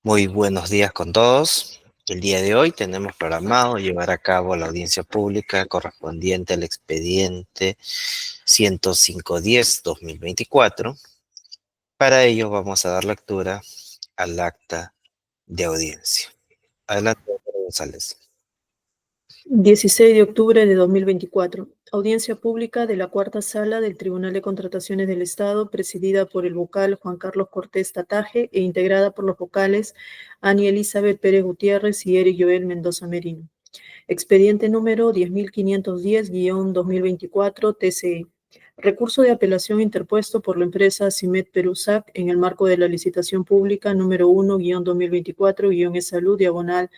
Muy buenos días con todos. El día de hoy tenemos programado llevar a cabo la audiencia pública correspondiente al expediente 105-10-2024. Para ello vamos a dar lectura al acta de audiencia. Adelante, doctor González. 16 de octubre de 2024. Audiencia pública de la cuarta sala del Tribunal de Contrataciones del Estado, presidida por el vocal Juan Carlos Cortés Tataje e integrada por los vocales Ani Elizabeth Pérez Gutiérrez y Eric Joel Mendoza Merino. Expediente número 10.510-2024 TCE. Recurso de apelación interpuesto por la empresa CIMED Perusac en el marco de la licitación pública número 1-2024-E-Salud diagonal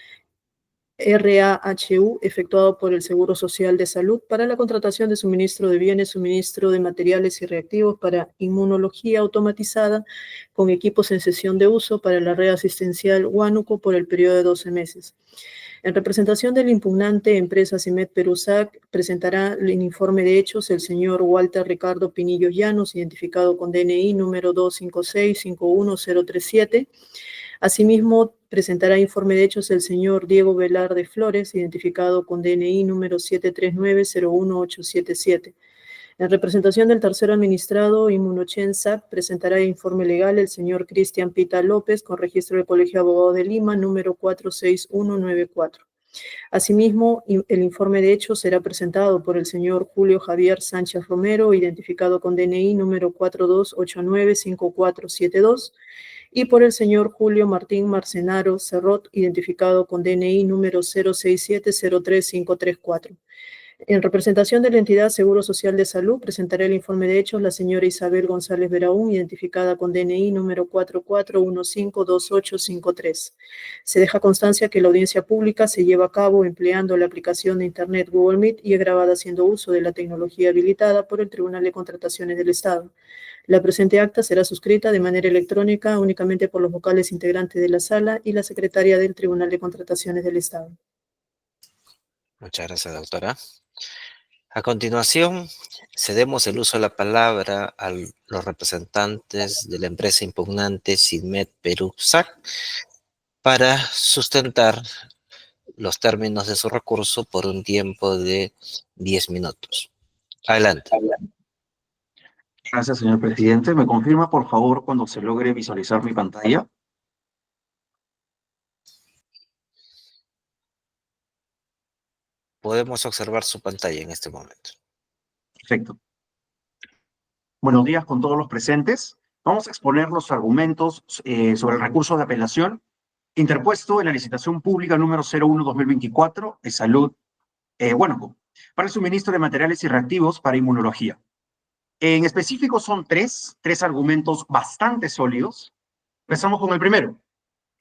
RAHU efectuado por el Seguro Social de Salud para la contratación de suministro de bienes, suministro de materiales y reactivos para inmunología automatizada con equipos en cesión de uso para la red asistencial Huánuco por el periodo de 12 meses. En representación del impugnante, empresa CIMED Perusac presentará el informe de hechos el señor Walter Ricardo Pinillo Llanos, identificado con DNI número 256-51037. Asimismo, presentará informe de hechos el señor Diego Velarde Flores, identificado con DNI número 739-01877. En representación del tercero administrado, Inmunochen SAC, presentará informe legal el señor Cristian Pita López, con registro del Colegio de Abogados de Lima, número 46194. Asimismo, el informe de hechos será presentado por el señor Julio Javier Sánchez Romero, identificado con DNI número 4289-5472, y por el señor Julio Martín Marcenaro Cerrot, identificado con DNI número 067-03534. En representación de la entidad Seguro Social de Salud, presentará el informe de hechos la señora Isabel González Veraún, identificada con DNI número 44152853. Se deja constancia que la audiencia pública se lleva a cabo empleando la aplicación de Internet Google Meet y es grabada haciendo uso de la tecnología habilitada por el Tribunal de Contrataciones del Estado. La presente acta será suscrita de manera electrónica únicamente por los vocales integrantes de la sala y la secretaria del Tribunal de Contrataciones del Estado. Muchas gracias, doctora. A continuación, cedemos el uso de la palabra a los representantes de la empresa impugnante CIMED Perusac para sustentar los términos de su recurso por un tiempo de 10 minutos. Adelante. Gracias, señor presidente. ¿Me confirma, por favor, cuando se logre visualizar mi pantalla? Podemos observar su pantalla en este momento. Perfecto. Buenos días con todos los presentes. Vamos a exponer los argumentos sobre el recurso de apelación interpuesto en la licitación pública número 01-2024 de Salud Huánuco para el suministro de materiales y reactivos para inmunología. En específico son tres argumentos bastante sólidos. Empezamos con el primero.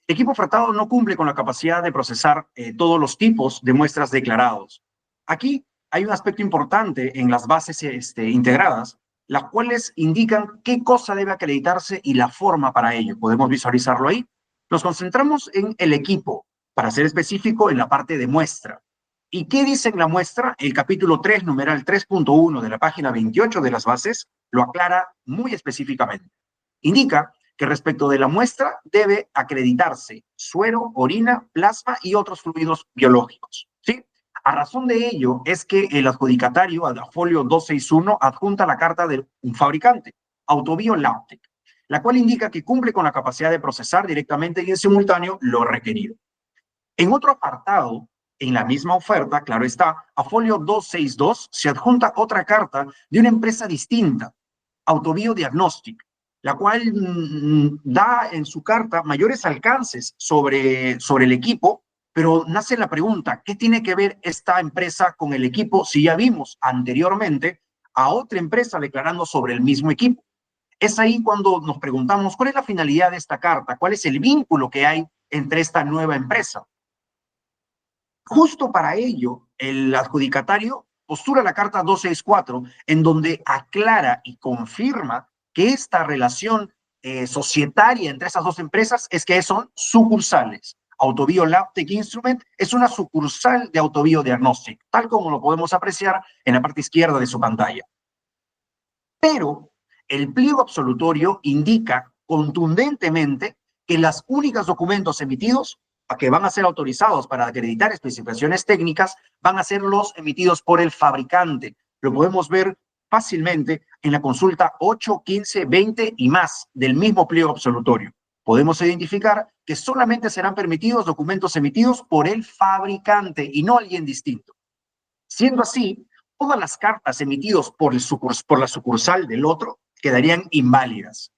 El equipo ofertado no cumple con la capacidad de procesar todos los tipos de muestras declarados. Aquí hay un aspecto importante en las bases integradas, las cuales indican qué cosa debe acreditarse y la forma para ello. Podemos visualizarlo ahí. Nos concentramos en el equipo, para ser específico en la parte de muestra. ¿Y qué dice en la muestra? El capítulo 3, numeral 3.1 de la página 28 de las bases, lo aclara muy específicamente. Indica que respecto de la muestra debe acreditarse suero, orina, plasma y otros fluidos biológicos, ¿sí? A razón de ello es que el adjudicatario, al folio 261, adjunta la carta de un fabricante, Autobio Labtec, la cual indica que cumple con la capacidad de procesar directamente y en simultáneo lo requerido. En otro apartado, en la misma oferta, claro está, a folio 262 se adjunta otra carta de una empresa distinta, Autobio Diagnostic, la cual da en su carta mayores alcances sobre el equipo, pero nace la pregunta, ¿qué tiene que ver esta empresa con el equipo si ya vimos anteriormente a otra empresa declarando sobre el mismo equipo? Es ahí cuando nos preguntamos, ¿cuál es la finalidad de esta carta? ¿Cuál es el vínculo que hay entre esta nueva empresa? Justo para ello, el adjudicatario postula la carta 264, en donde aclara y confirma que esta relación societaria entre esas dos empresas es que son sucursales. Autobio Labtec Instrument es una sucursal de Autobio Diagnostic, tal como lo podemos apreciar en la parte izquierda de su pantalla. Pero el pliego absolutorio indica contundentemente que los únicos documentos emitidos que van a ser autorizados para acreditar especificaciones técnicas van a ser los emitidos por el fabricante. Lo podemos ver fácilmente en la consulta 8, 15, 20 y más del mismo pliego absolutorio. Podemos identificar que solamente serán permitidos documentos emitidos por el fabricante y no alguien distinto. Siendo así, todas las cartas emitidas por la sucursal del otro quedarían inválidas.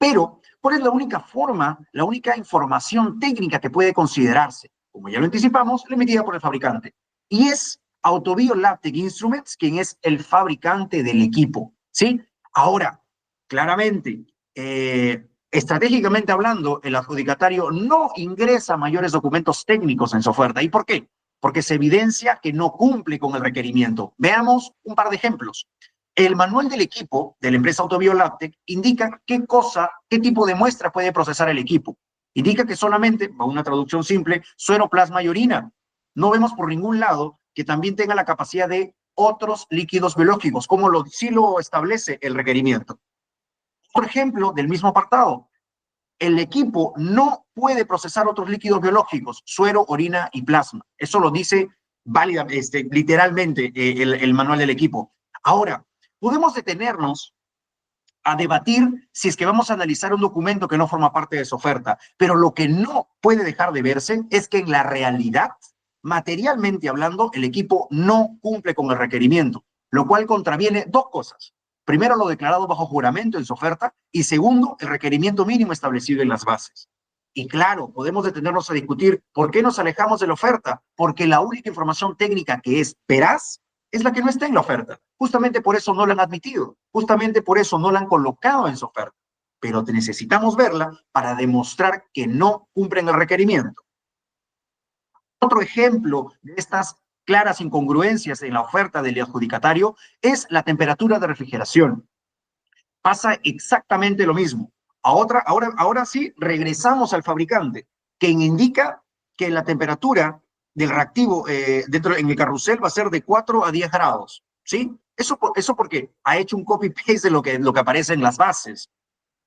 Pero, ¿cuál es la única forma, la única información técnica que puede considerarse? Como ya lo anticipamos, la emitida por el fabricante. Y es Autobiolabtech Instruments quien es el fabricante del equipo, ¿sí? Ahora, claramente, estratégicamente hablando, el adjudicatario no ingresa mayores documentos técnicos en su oferta. ¿Y por qué? Porque se evidencia que no cumple con el requerimiento. Veamos un par de ejemplos. El manual del equipo de la empresa Autobiolabtech indica qué tipo de muestra puede procesar el equipo. Indica que solamente, a una traducción simple, suero, plasma y orina. No vemos por ningún lado que también tenga la capacidad de otros líquidos biológicos, como sí lo establece el requerimiento. Por ejemplo, del mismo apartado, el equipo no puede procesar otros líquidos biológicos, suero, orina y plasma. Eso lo dice literalmente el manual del equipo. Ahora, podemos detenernos a debatir si es que vamos a analizar un documento que no forma parte de su oferta, pero lo que no puede dejar de verse es que en la realidad, materialmente hablando, el equipo no cumple con el requerimiento, lo cual contraviene dos cosas. Primero, lo declarado bajo juramento en su oferta y segundo, el requerimiento mínimo establecido en las bases. Y claro, podemos detenernos a discutir por qué nos alejamos de la oferta, porque la única información técnica que es veraz es la que no está en la oferta. Justamente por eso no la han admitido, justamente por eso no la han colocado en su oferta. Pero necesitamos verla para demostrar que no cumplen el requerimiento. Otro ejemplo de estas claras incongruencias en la oferta del adjudicatario es la temperatura de refrigeración. Pasa exactamente lo mismo. Ahora sí, regresamos al fabricante, quien indica que la temperatura del reactivo en el carrusel va a ser de 4 a 10 grados, ¿sí? Eso porque ha hecho un copy-paste de lo que aparece en las bases.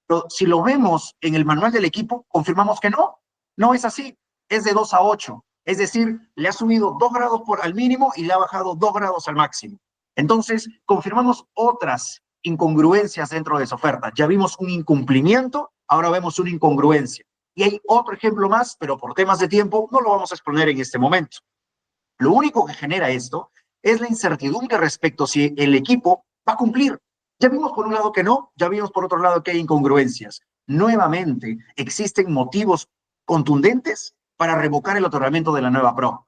Pero si lo vemos en el manual del equipo, confirmamos que no es así, es de 2 a 8. Es decir, le ha subido 2 grados al mínimo y le ha bajado 2 grados al máximo. Entonces, confirmamos otras incongruencias dentro de esa oferta. Ya vimos un incumplimiento, ahora vemos una incongruencia. Y hay otro ejemplo más, pero por temas de tiempo no lo vamos a exponer en este momento. Lo único que genera esto es la incertidumbre respecto a si el equipo va a cumplir. Ya vimos por un lado que no, ya vimos por otro lado que hay incongruencias. Nuevamente, existen motivos contundentes para revocar el otorgamiento de la nueva PRO.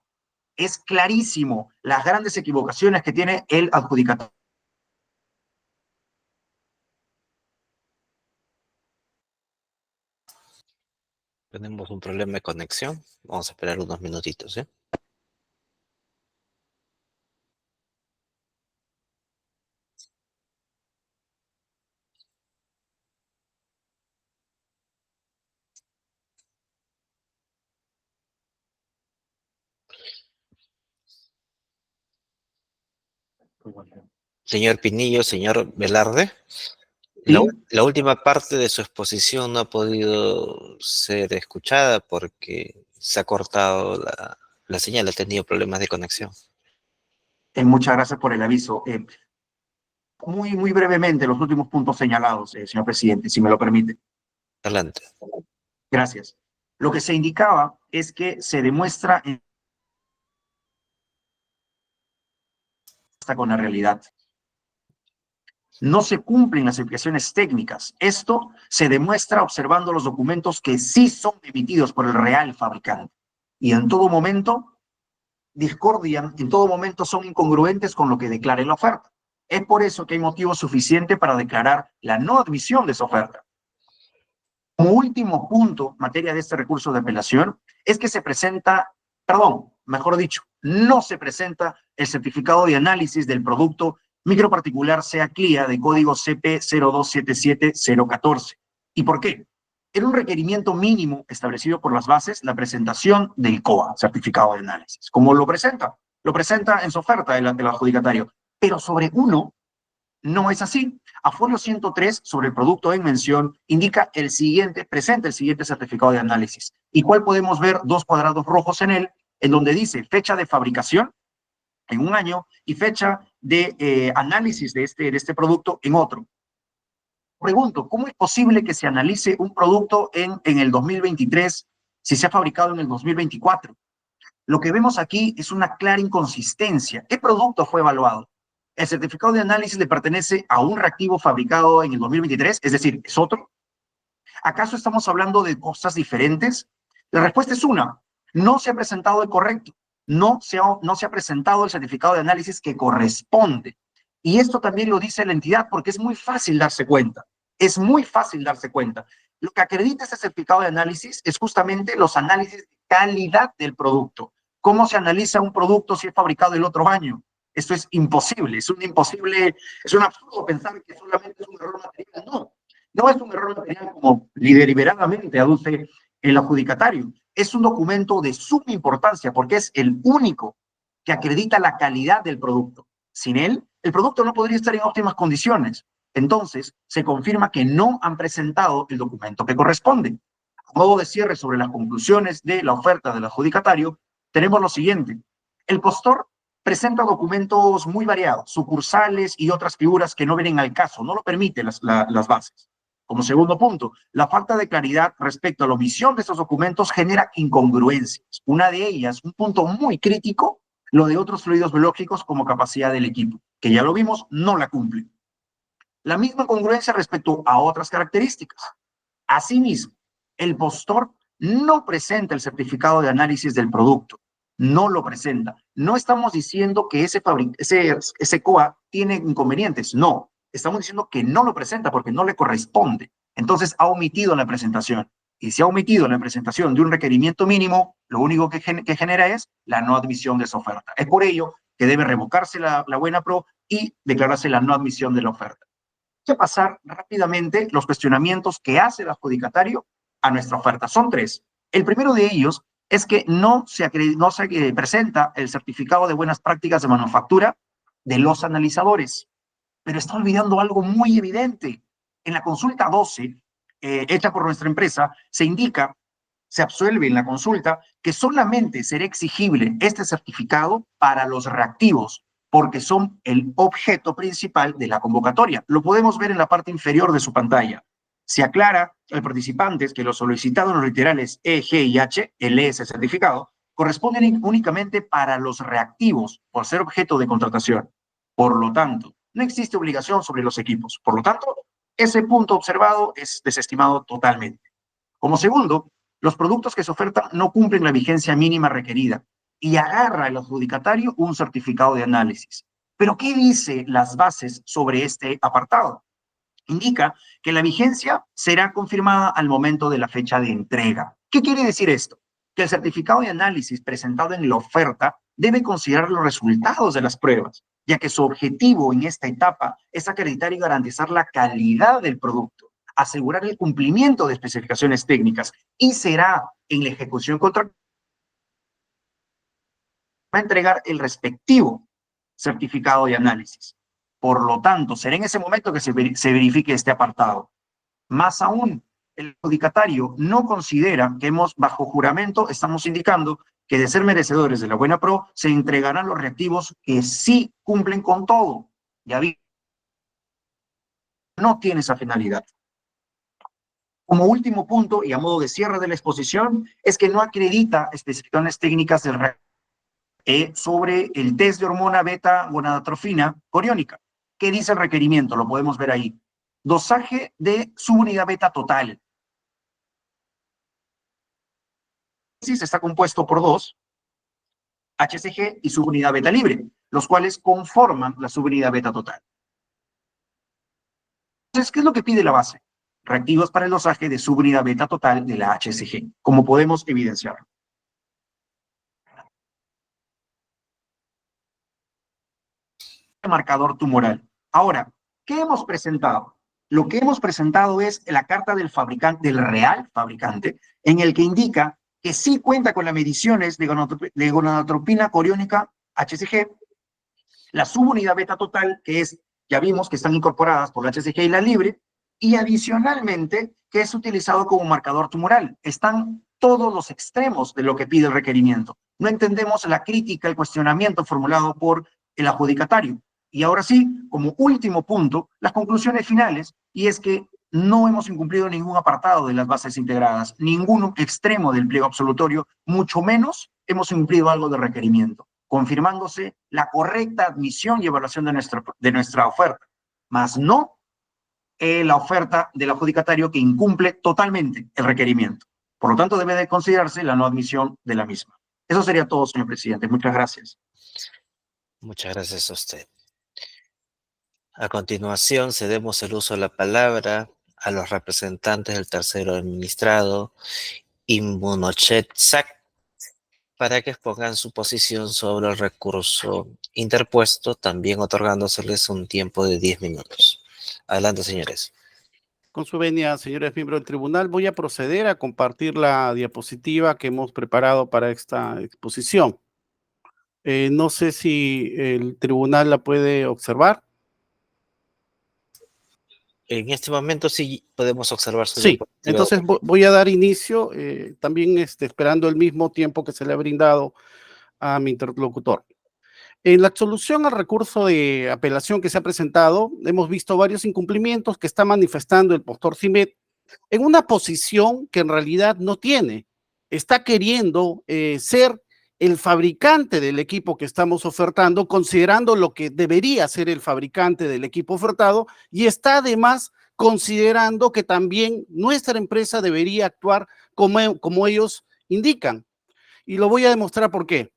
Es clarísimo las grandes equivocaciones que tiene el adjudicatario. Tenemos un problema de conexión. Vamos a esperar unos minutitos, ¿eh? Señor Pinillo, señor Velarde, ¿Sí? la última parte de su exposición no ha podido ser escuchada porque se ha cortado la señal, ha tenido problemas de conexión. Muchas gracias por el aviso. Muy brevemente, los últimos puntos señalados, señor presidente, si me lo permite. Adelante. Gracias. Lo que se indicaba es que se demuestra con la realidad. No se cumplen las explicaciones técnicas. Esto se demuestra observando los documentos que sí son emitidos por el real fabricante. Y en todo momento discordian, en todo momento son incongruentes con lo que declara en la oferta. Es por eso que hay motivo suficiente para declarar la no admisión de esa oferta. Como último punto, materia de este recurso de apelación, es que mejor dicho, no se presenta el certificado de análisis del producto microparticular SEA CLIA de código CP 0277014. ¿Y por qué? Era un requerimiento mínimo establecido por las bases la presentación del COA, certificado de análisis. ¿Cómo lo presenta? Lo presenta en su oferta el adjudicatario, pero sobre uno No es así. A folio 103 sobre el producto en mención indica el siguiente, presenta el siguiente certificado de análisis, y cual podemos ver dos cuadrados rojos en él, en donde dice fecha de fabricación en un año y fecha de análisis de este producto en otro. Pregunto, ¿cómo es posible que se analice un producto en el 2023 si se ha fabricado en el 2024? Lo que vemos aquí es una clara inconsistencia. ¿Qué producto fue evaluado? ¿El certificado de análisis le pertenece a un reactivo fabricado en el 2023? Es decir, ¿es otro? ¿Acaso estamos hablando de cosas diferentes? La respuesta es una. No se ha presentado el correcto. No se ha presentado el certificado de análisis que corresponde. Y esto también lo dice la entidad porque es muy fácil darse cuenta. Es muy fácil darse cuenta. Lo que acredita este certificado de análisis es justamente los análisis de calidad del producto. ¿Cómo se analiza un producto si es fabricado el otro año? Esto es imposible, es un absurdo pensar que solamente es un error material. No, no es un error material como deliberadamente aduce el adjudicatario. Es un documento de suma importancia porque es el único que acredita la calidad del producto. Sin él, el producto no podría estar en óptimas condiciones. Entonces, se confirma que no han presentado el documento que corresponde. A modo de cierre sobre las conclusiones de la oferta del adjudicatario, tenemos lo siguiente. El postor presenta documentos muy variados, sucursales y otras figuras que no vienen al caso, no lo permiten las bases. Como segundo punto, la falta de claridad respecto a la omisión de estos documentos genera incongruencias. Una de ellas, un punto muy crítico, lo de otros fluidos biológicos como capacidad del equipo, que ya lo vimos, no la cumple. La misma congruencia respecto a otras características. Asimismo, el postor no presenta el certificado de análisis del producto, no lo presenta. No estamos diciendo que ese COA tiene inconvenientes, no. Estamos diciendo que no lo presenta porque no le corresponde. Entonces ha omitido la presentación. Y si ha omitido la presentación de un requerimiento mínimo, lo único que genera es la no admisión de esa oferta. Es por ello que debe revocarse la buena pro y declararse la no admisión de la oferta. Hay que pasar rápidamente los cuestionamientos que hace el adjudicatario a nuestra oferta. Son tres. El primero de ellos es que no se presenta el certificado de buenas prácticas de manufactura de los analizadores, pero está olvidando algo muy evidente. En la consulta 12, hecha por nuestra empresa, se indica, se absuelve en la consulta, que solamente será exigible este certificado para los reactivos, porque son el objeto principal de la convocatoria. Lo podemos ver en la parte inferior de su pantalla. Se aclara al participante que los solicitados en los literales E, G y H, el E es el certificado, corresponden únicamente para los reactivos por ser objeto de contratación. Por lo tanto, no existe obligación sobre los equipos. Por lo tanto, ese punto observado es desestimado totalmente. Como segundo, los productos que se ofertan no cumplen la vigencia mínima requerida y agarra el adjudicatario un certificado de análisis. ¿Pero qué dice las bases sobre este apartado? Indica que la vigencia será confirmada al momento de la fecha de entrega. ¿Qué quiere decir esto? Que el certificado de análisis presentado en la oferta debe considerar los resultados de las pruebas, ya que su objetivo en esta etapa es acreditar y garantizar la calidad del producto, asegurar el cumplimiento de especificaciones técnicas y será en la ejecución contractual va a entregar el respectivo certificado de análisis. Por lo tanto, será en ese momento que se verifique este apartado. Más aún, el adjudicatario no considera que bajo juramento, estamos indicando que de ser merecedores de la buena pro, se entregarán los reactivos que sí cumplen con todo. Ya vi, no tiene esa finalidad. Como último punto, y a modo de cierre de la exposición, es que no acredita especificaciones técnicas del reactivo sobre el test de hormona beta-gonadatrofina coriónica. ¿Qué dice el requerimiento? Lo podemos ver ahí. Dosaje de subunidad beta total. Está compuesto por dos, HCG y subunidad beta libre, los cuales conforman la subunidad beta total. Entonces, ¿qué es lo que pide la base? Reactivos para el dosaje de subunidad beta total de la HCG, como podemos evidenciar. Marcador tumoral. Ahora, ¿qué hemos presentado? Lo que hemos presentado es la carta del fabricante, del real fabricante, en el que indica que sí cuenta con las mediciones de gonadotropina coriónica HCG, la subunidad beta total, que es Ya vimos que están incorporadas por la HCG y la Libre, y adicionalmente que es utilizado como marcador tumoral. Están todos los extremos de lo que pide el requerimiento. No entendemos la crítica, el cuestionamiento formulado por el adjudicatario. Y ahora sí, como último punto, las conclusiones finales, y es que no hemos incumplido ningún apartado de las bases integradas, ningún extremo del pliego absolutorio, mucho menos hemos incumplido algo de requerimiento, confirmándose la correcta admisión y evaluación de nuestra oferta, más no la oferta del adjudicatario que incumple totalmente el requerimiento. Por lo tanto, debe de considerarse la no admisión de la misma. Eso sería todo, señor presidente. Muchas gracias. Muchas gracias a usted. A continuación, cedemos el uso de la palabra a los representantes del tercero administrado, Inmunochet Sac, para que expongan su posición sobre el recurso interpuesto, también otorgándoseles un tiempo de 10 minutos. Adelante, señores. Con su venia, señores miembros del tribunal, voy a proceder a compartir la diapositiva que hemos preparado para esta exposición. No sé si el tribunal la puede observar. En este momento sí podemos observar su Sí, diapositiva. entonces voy a dar inicio, también esperando el mismo tiempo que se le ha brindado a mi interlocutor. En la solución al recurso de apelación que se ha presentado, hemos visto varios incumplimientos que está manifestando el postor CIMED en una posición que en realidad no tiene. Está queriendo ser el fabricante del equipo que estamos ofertando, considerando lo que debería ser el fabricante del equipo ofertado, y está además considerando que también nuestra empresa debería actuar como ellos indican. Y lo voy a demostrar por qué.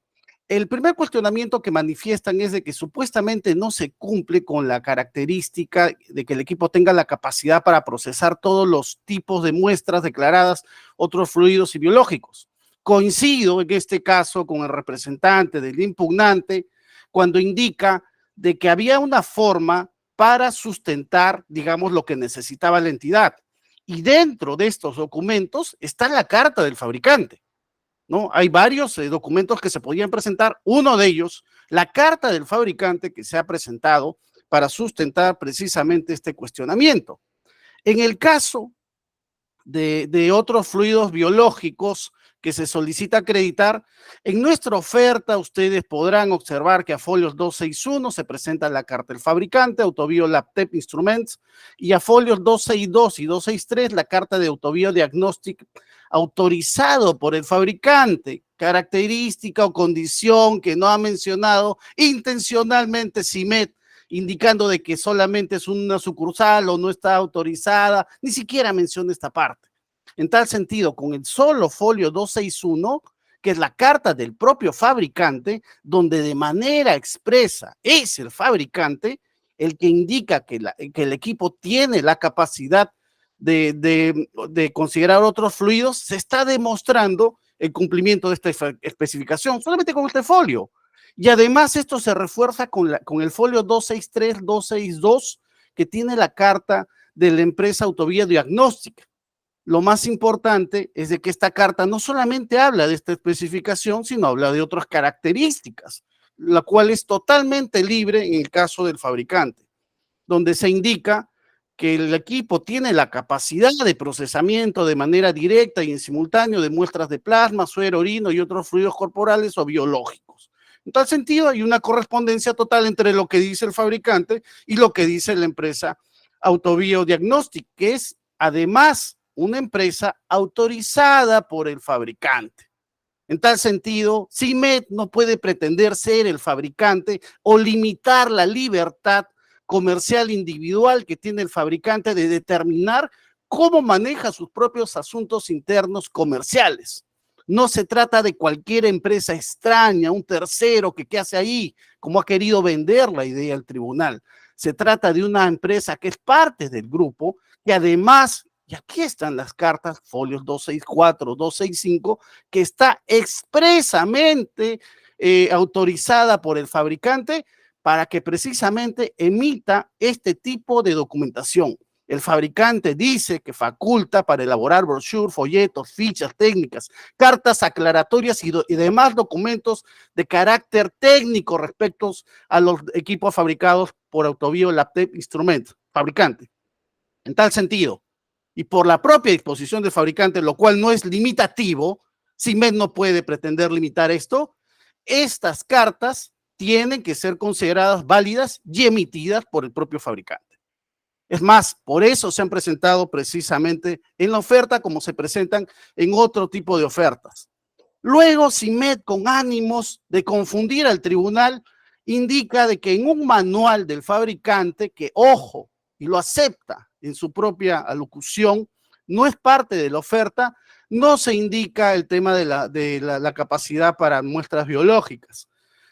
El primer cuestionamiento que manifiestan es de que supuestamente no se cumple con la característica de que el equipo tenga la capacidad para procesar todos los tipos de muestras declaradas, otros fluidos y biológicos. Coincido en este caso con el representante del impugnante cuando indica de que había una forma para sustentar, digamos, lo que necesitaba la entidad. Y dentro de estos documentos está la carta del fabricante, ¿no? Hay varios documentos que se podían presentar. Uno de ellos, la carta del fabricante que se ha presentado para sustentar precisamente este cuestionamiento. En el caso de otros fluidos biológicos que se solicita acreditar, en nuestra oferta ustedes podrán observar que a folios 261 se presenta la carta del fabricante, Autobio Labtep Instruments, y a folios 262 y 263 la carta de Autobio Diagnostic autorizado por el fabricante, característica o condición que no ha mencionado intencionalmente CIMED, indicando de que solamente es una sucursal o no está autorizada, ni siquiera menciona esta parte. En tal sentido, con el solo folio 261, que es la carta del propio fabricante, donde de manera expresa es el fabricante el que indica que el equipo tiene la capacidad de considerar otros fluidos, se está demostrando el cumplimiento de esta especificación, solamente con este folio. Y además esto se refuerza con el folio 263, 262, que tiene la carta de la empresa Autovía Diagnostic. Lo más importante es de que esta carta no solamente habla de esta especificación, sino habla de otras características, la cual es totalmente libre en el caso del fabricante, donde se indica que el equipo tiene la capacidad de procesamiento de manera directa y en simultáneo de muestras de plasma, suero, orino y otros fluidos corporales o biológicos. En tal sentido, hay una correspondencia total entre lo que dice el fabricante y lo que dice la empresa Autobio Diagnostic, que es además una empresa autorizada por el fabricante. En tal sentido, CIMED no puede pretender ser el fabricante o limitar la libertad comercial individual que tiene el fabricante de determinar cómo maneja sus propios asuntos internos comerciales. No se trata de cualquier empresa extraña, un tercero que hace ahí, como ha querido vender la idea al tribunal. Se trata de una empresa que es parte del grupo, que además, y aquí están las cartas, folios 264, 265, que está expresamente autorizada por el fabricante para que precisamente emita este tipo de documentación. El fabricante dice que faculta para elaborar brochures, folletos, fichas técnicas, cartas aclaratorias y demás documentos de carácter técnico respecto a los equipos fabricados por Autobio Labtec Instrument, fabricante. En tal sentido, y por la propia disposición del fabricante, lo cual no es limitativo, CIMED no puede pretender limitar esto, estas cartas tienen que ser consideradas válidas y emitidas por el propio fabricante. Es más, por eso se han presentado precisamente en la oferta como se presentan en otro tipo de ofertas. Luego, CIMED, con ánimos de confundir al tribunal, indica de que en un manual del fabricante, que ojo, y lo acepta en su propia alocución, no es parte de la oferta, no se indica el tema de la capacidad para muestras biológicas,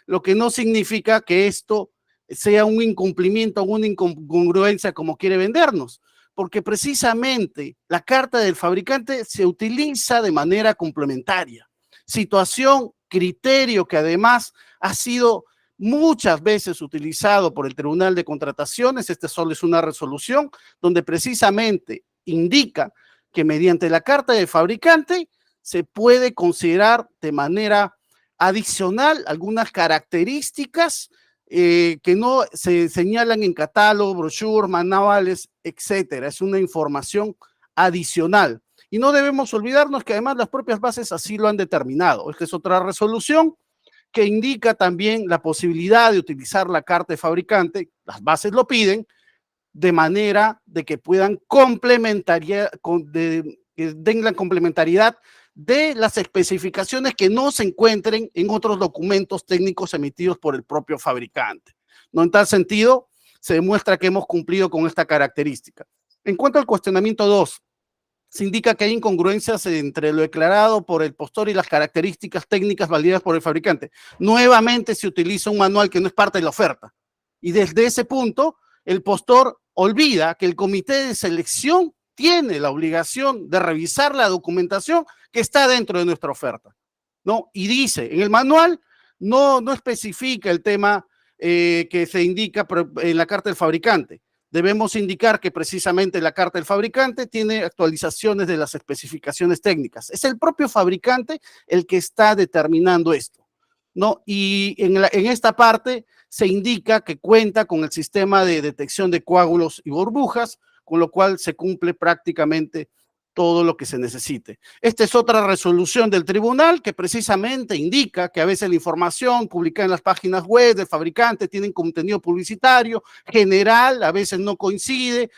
lo que no significa que esto sea un incumplimiento o una incongruencia como quiere vendernos, porque precisamente la carta del fabricante se utiliza de manera complementaria. Situación, criterio que además ha sido muchas veces utilizado por el Tribunal de Contrataciones. Este solo es una resolución donde precisamente indica que mediante la carta del fabricante se puede considerar de manera adicional algunas características que no se señalan en catálogo, brochure, manuales, etcétera. Es una información adicional. Y no debemos olvidarnos que además las propias bases así lo han determinado. Esta es otra resolución que indica también la posibilidad de utilizar la carta de fabricante, las bases lo piden, de manera de que puedan que den la complementariedad de las especificaciones que no se encuentren en otros documentos técnicos emitidos por el propio fabricante. No, en tal sentido, se demuestra que hemos cumplido con esta característica. En cuanto al cuestionamiento 2, se indica que hay incongruencias entre lo declarado por el postor y las características técnicas validadas por el fabricante. Nuevamente se utiliza un manual que no es parte de la oferta. Y desde ese punto, el postor olvida que el comité de selección tiene la obligación de revisar la documentación que está dentro de nuestra oferta, ¿no? Y dice, en el manual no especifica el tema que se indica en la carta del fabricante. Debemos indicar que precisamente la carta del fabricante tiene actualizaciones de las especificaciones técnicas. Es el propio fabricante el que está determinando esto, ¿no? Y en esta parte se indica que cuenta con el sistema de detección de coágulos y burbujas, con lo cual se cumple prácticamente todo lo que se necesite. Esta es otra resolución del tribunal que precisamente indica que a veces la información publicada en las páginas web del fabricante tiene contenido publicitario general, a veces no coincide,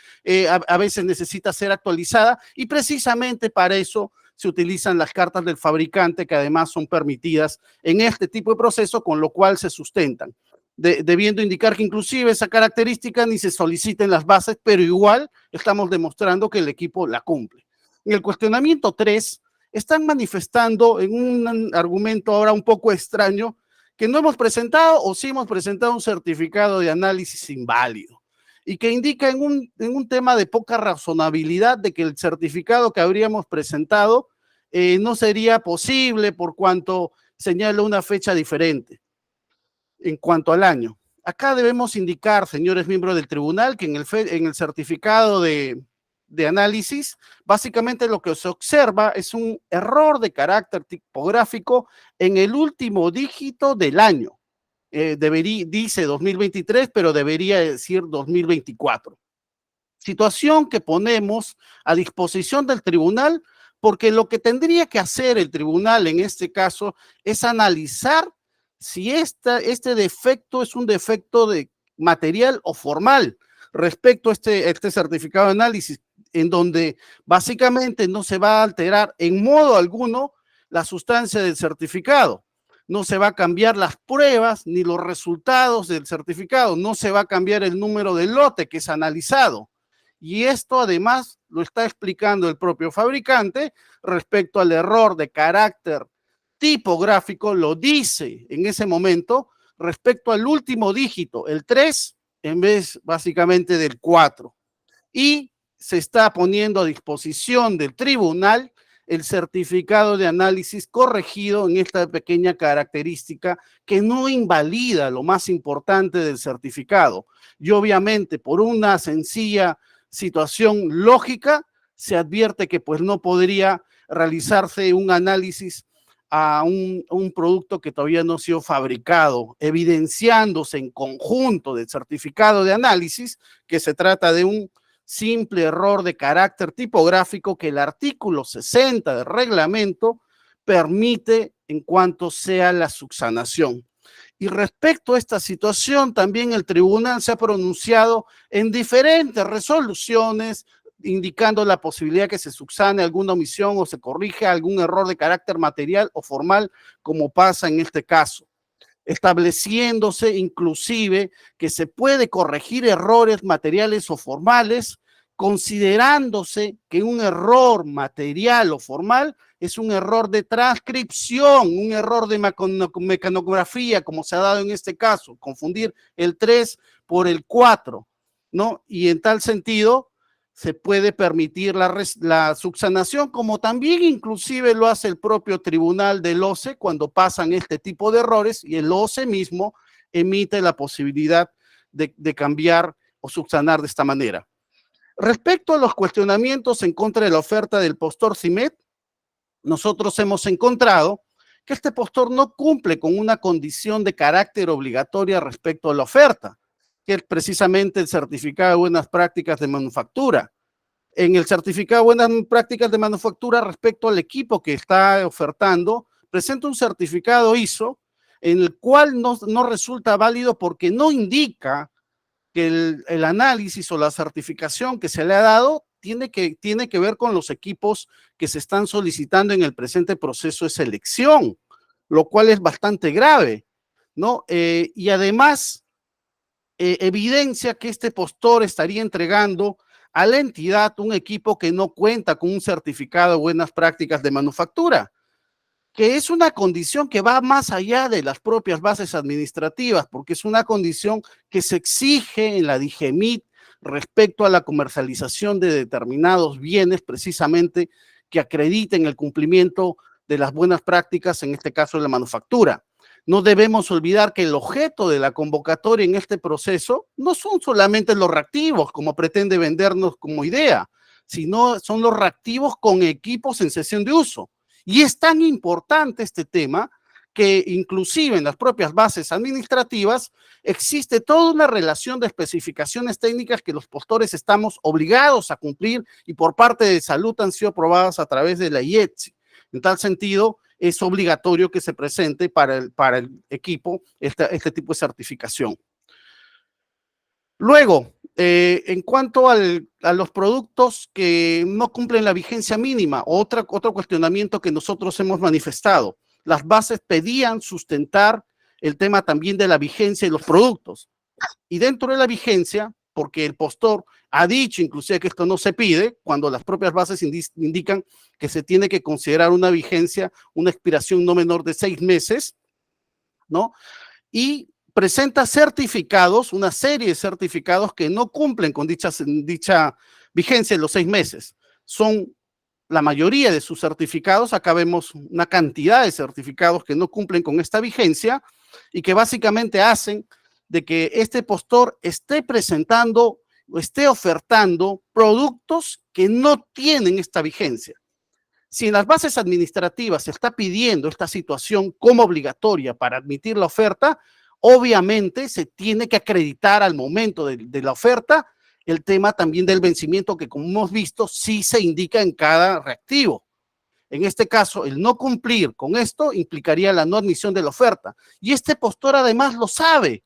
a veces necesita ser actualizada y precisamente para eso se utilizan las cartas del fabricante que además son permitidas en este tipo de proceso, con lo cual se sustentan. Debiendo indicar que inclusive esa característica ni se solicita en las bases, pero igual estamos demostrando que el equipo la cumple. En el cuestionamiento 3, están manifestando en un argumento ahora un poco extraño que no hemos presentado o sí hemos presentado un certificado de análisis inválido y que indica en un tema de poca razonabilidad de que el certificado que habríamos presentado no sería posible por cuanto señala una fecha diferente en cuanto al año. Acá debemos indicar, señores miembros del tribunal, que en el certificado de análisis, básicamente lo que se observa es un error de carácter tipográfico en el último dígito del año. Dice 2023, pero debería decir 2024. Situación que ponemos a disposición del tribunal, porque lo que tendría que hacer el tribunal en este caso es analizar si este defecto es un defecto de material o formal respecto a este certificado de análisis, en donde básicamente no se va a alterar en modo alguno la sustancia del certificado. No se va a cambiar las pruebas ni los resultados del certificado, no se va a cambiar el número del lote que es analizado. Y esto además lo está explicando el propio fabricante respecto al error de carácter tipográfico, lo dice en ese momento respecto al último dígito, el 3, en vez básicamente del 4. Y se está poniendo a disposición del tribunal el certificado de análisis corregido en esta pequeña característica que no invalida lo más importante del certificado. Y obviamente por una sencilla situación lógica, se advierte que pues no podría realizarse un análisis a un producto que todavía no ha sido fabricado, evidenciándose en conjunto del certificado de análisis que se trata de un simple error de carácter tipográfico que el artículo 60 del reglamento permite en cuanto sea la subsanación. Y respecto a esta situación, también el tribunal se ha pronunciado en diferentes resoluciones, indicando la posibilidad que se subsane alguna omisión o se corrija algún error de carácter material o formal, como pasa en este caso, estableciéndose inclusive que se puede corregir errores materiales o formales, considerándose que un error material o formal es un error de transcripción, un error de mecanografía, como se ha dado en este caso, confundir el 3 por el 4, ¿no? Y en tal sentido se puede permitir la subsanación, como también inclusive lo hace el propio tribunal del OCE cuando pasan este tipo de errores, y el OCE mismo emite la posibilidad de cambiar o subsanar de esta manera. Respecto a los cuestionamientos en contra de la oferta del postor CIMED, nosotros hemos encontrado que este postor no cumple con una condición de carácter obligatoria respecto a la oferta, que es precisamente el certificado de buenas prácticas de manufactura. En el certificado de buenas prácticas de manufactura respecto al equipo que está ofertando, presenta un certificado ISO en el cual no resulta válido porque no indica que el análisis o la certificación que se le ha dado tiene que ver con los equipos que se están solicitando en el presente proceso de selección, lo cual es bastante grave, ¿no? Y además evidencia que este postor estaría entregando a la entidad un equipo que no cuenta con un certificado de buenas prácticas de manufactura, que es una condición que va más allá de las propias bases administrativas, porque es una condición que se exige en la DIGEMIT respecto a la comercialización de determinados bienes, precisamente que acrediten el cumplimiento de las buenas prácticas, en este caso de la manufactura. No debemos olvidar que el objeto de la convocatoria en este proceso no son solamente los reactivos, como pretende vendernos como idea, sino son los reactivos con equipos en cesión de uso. Y es tan importante este tema que inclusive en las propias bases administrativas existe toda una relación de especificaciones técnicas que los postores estamos obligados a cumplir y por parte de salud han sido aprobadas a través de la IETSI. En tal sentido, es obligatorio que se presente para el equipo este tipo de certificación. Luego, en cuanto a los productos que no cumplen la vigencia mínima, otro cuestionamiento que nosotros hemos manifestado, las bases pedían sustentar el tema también de la vigencia de los productos. Y dentro de la vigencia, porque el postor ha dicho inclusive que esto no se pide, cuando las propias bases indican que se tiene que considerar una vigencia, una expiración no menor de 6 meses, ¿no? Y presenta certificados, una serie de certificados que no cumplen con dicha vigencia de los 6 meses. Son la mayoría de sus certificados, acá vemos una cantidad de certificados que no cumplen con esta vigencia y que básicamente hacen de que este postor esté presentando o esté ofertando productos que no tienen esta vigencia. Si en las bases administrativas se está pidiendo esta situación como obligatoria para admitir la oferta, obviamente se tiene que acreditar al momento de la oferta el tema también del vencimiento que, como hemos visto, sí se indica en cada reactivo. En este caso, el no cumplir con esto implicaría la no admisión de la oferta. Y este postor además lo sabe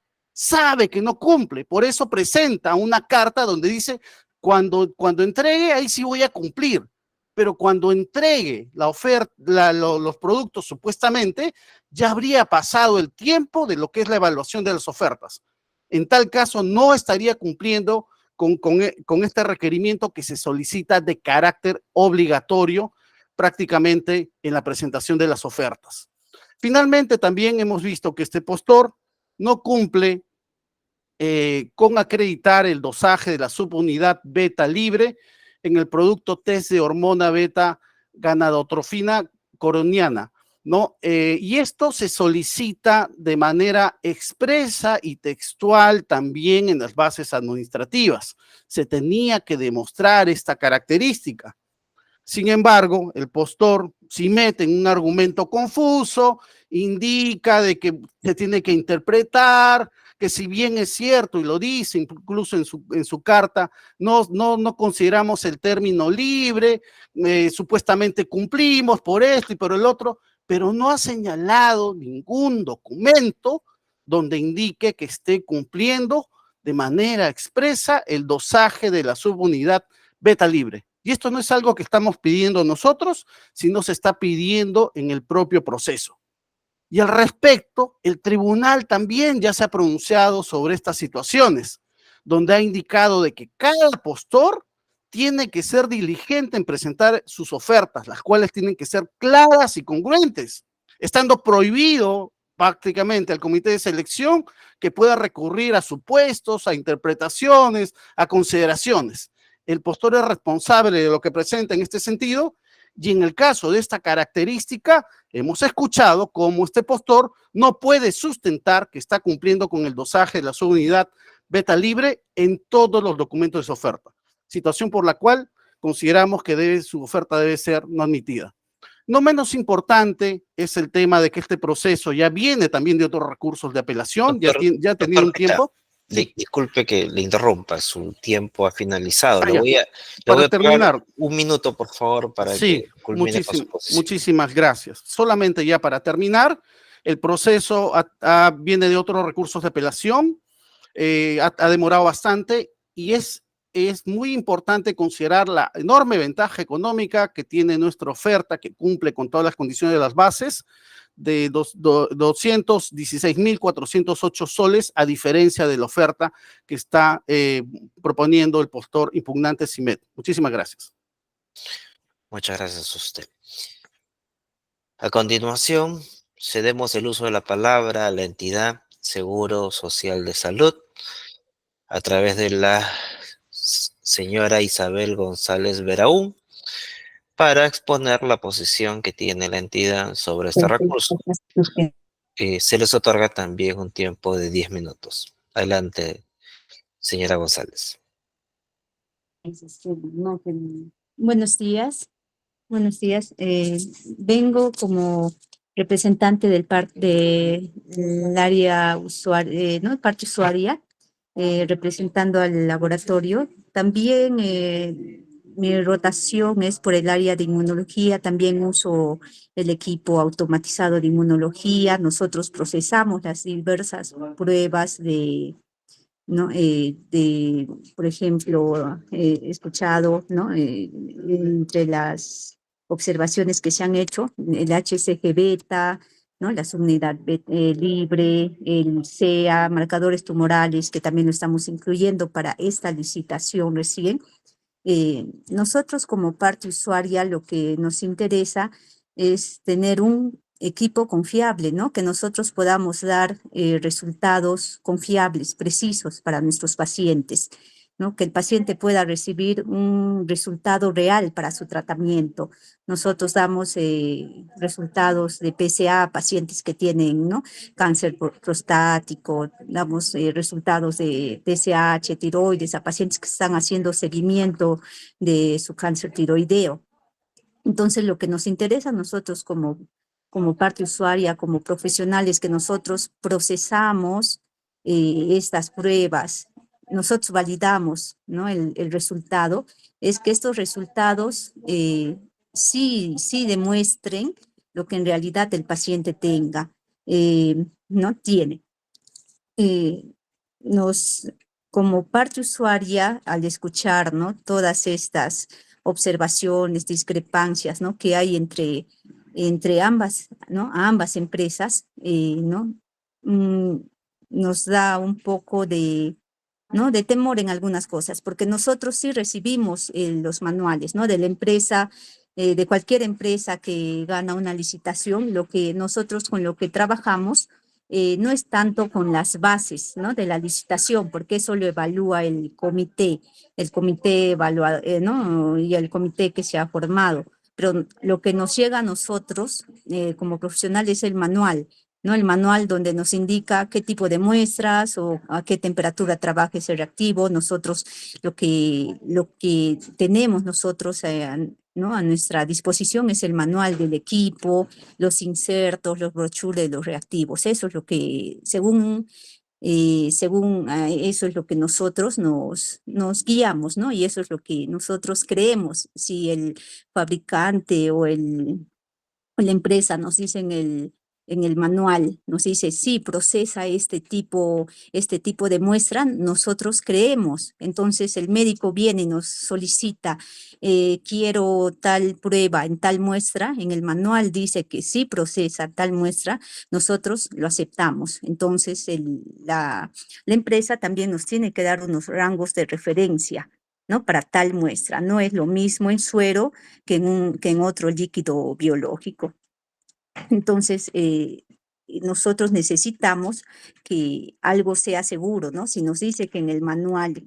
que no cumple, por eso presenta una carta donde dice, cuando entregue, ahí sí voy a cumplir, pero cuando entregue la oferta, los productos supuestamente, ya habría pasado el tiempo de lo que es la evaluación de las ofertas. En tal caso, no estaría cumpliendo con este requerimiento que se solicita de carácter obligatorio prácticamente en la presentación de las ofertas. Finalmente, también hemos visto que este postor no cumple con acreditar el dosaje de la subunidad beta libre en el producto test de hormona beta ganadotrofina coroniana, ¿no? Y esto se solicita de manera expresa y textual también en las bases administrativas. Se tenía que demostrar esta característica. Sin embargo, el postor, si mete en un argumento confuso, indica de que se tiene que interpretar, que si bien es cierto, y lo dice incluso en su carta, no consideramos el término libre, supuestamente cumplimos por esto y por el otro, pero no ha señalado ningún documento donde indique que esté cumpliendo de manera expresa el dosaje de la subunidad beta libre. Y esto no es algo que estamos pidiendo nosotros, sino se está pidiendo en el propio proceso. Y al respecto, el tribunal también ya se ha pronunciado sobre estas situaciones, donde ha indicado de que cada postor tiene que ser diligente en presentar sus ofertas, las cuales tienen que ser claras y congruentes, estando prohibido prácticamente al comité de selección que pueda recurrir a supuestos, a interpretaciones, a consideraciones. El postor es responsable de lo que presenta en este sentido, y en el caso de esta característica, hemos escuchado cómo este postor no puede sustentar que está cumpliendo con el dosaje de la subunidad beta libre en todos los documentos de su oferta, situación por la cual consideramos que su oferta debe ser no admitida. No menos importante es el tema de que este proceso ya viene también de otros recursos de apelación, ya ha tenido un tiempo. Disculpe que le interrumpa, su tiempo ha finalizado. Le voy a terminar. Un minuto, por favor, para que culmine con su posición. Muchísimas gracias. Solamente ya para terminar, el proceso viene de otros recursos de apelación, ha demorado bastante y es muy importante considerar la enorme ventaja económica que tiene nuestra oferta, que cumple con todas las condiciones de las bases, de 216.408 soles, a diferencia de la oferta que está proponiendo el postor impugnante CIMED. Muchísimas gracias. Muchas gracias a usted. A continuación, cedemos el uso de la palabra a la entidad Seguro Social de Salud a través de la señora Isabel González Veraún para exponer la posición que tiene la entidad sobre este recurso. Se les otorga también un tiempo de 10 minutos. Adelante, señora González. Buenos días. Buenos días. Vengo como representante del área usuaria, ¿no? Parte usuaria, representando al laboratorio. También mi rotación es por el área de inmunología, también uso el equipo automatizado de inmunología. Nosotros procesamos las diversas pruebas ¿no? Por ejemplo, he escuchado, ¿no? Entre las observaciones que se han hecho, el HCG beta, ¿no? La subunidad libre, el CEA, marcadores tumorales, que también lo estamos incluyendo para esta licitación recién. Nosotros como parte usuaria lo que nos interesa es tener un equipo confiable, ¿no? Que nosotros podamos dar resultados confiables, precisos para nuestros pacientes, ¿no? Que el paciente pueda recibir un resultado real para su tratamiento. Nosotros damos resultados de PSA a pacientes que tienen, ¿no? Cáncer prostático, damos resultados de TSH, tiroides, a pacientes que están haciendo seguimiento de su cáncer tiroideo. Entonces, lo que nos interesa a nosotros como parte usuaria, como profesionales, que nosotros procesamos estas pruebas, nosotros validamos, ¿no? el resultado, es que estos resultados sí demuestren lo que en realidad el paciente no tiene. Como parte usuaria, al escuchar, ¿no? Todas estas observaciones, discrepancias, ¿no? Que hay entre ambas, ¿no? A ambas empresas, ¿no? Nos da un poco ¿no? De temor en algunas cosas, porque nosotros sí recibimos los manuales, ¿no? De la empresa, de cualquier empresa que gana una licitación. Lo que nosotros con lo que trabajamos no es tanto con las bases, ¿no? De la licitación, porque eso lo evalúa el comité ¿no? Y el comité que se ha formado. Pero lo que nos llega a nosotros como profesional es el manual, ¿no? El manual donde nos indica qué tipo de muestras o a qué temperatura trabaja ese reactivo. Nosotros, lo que tenemos nosotros, ¿no? A nuestra disposición es el manual del equipo, los insertos, los brochures de los reactivos. Eso es lo que, según eso es lo que nosotros nos guiamos, ¿no? Y eso es lo que nosotros creemos. Si el fabricante o la empresa nos dice en el manual, nos dice, sí, procesa este tipo de muestra, nosotros creemos. Entonces el médico viene y nos solicita, quiero tal prueba en tal muestra, en el manual dice que sí procesa tal muestra, nosotros lo aceptamos. Entonces la empresa también nos tiene que dar unos rangos de referencia, ¿no? Para tal muestra. No es lo mismo en suero que en otro líquido biológico. Entonces, nosotros necesitamos que algo sea seguro, ¿no? Si nos dice que en el manual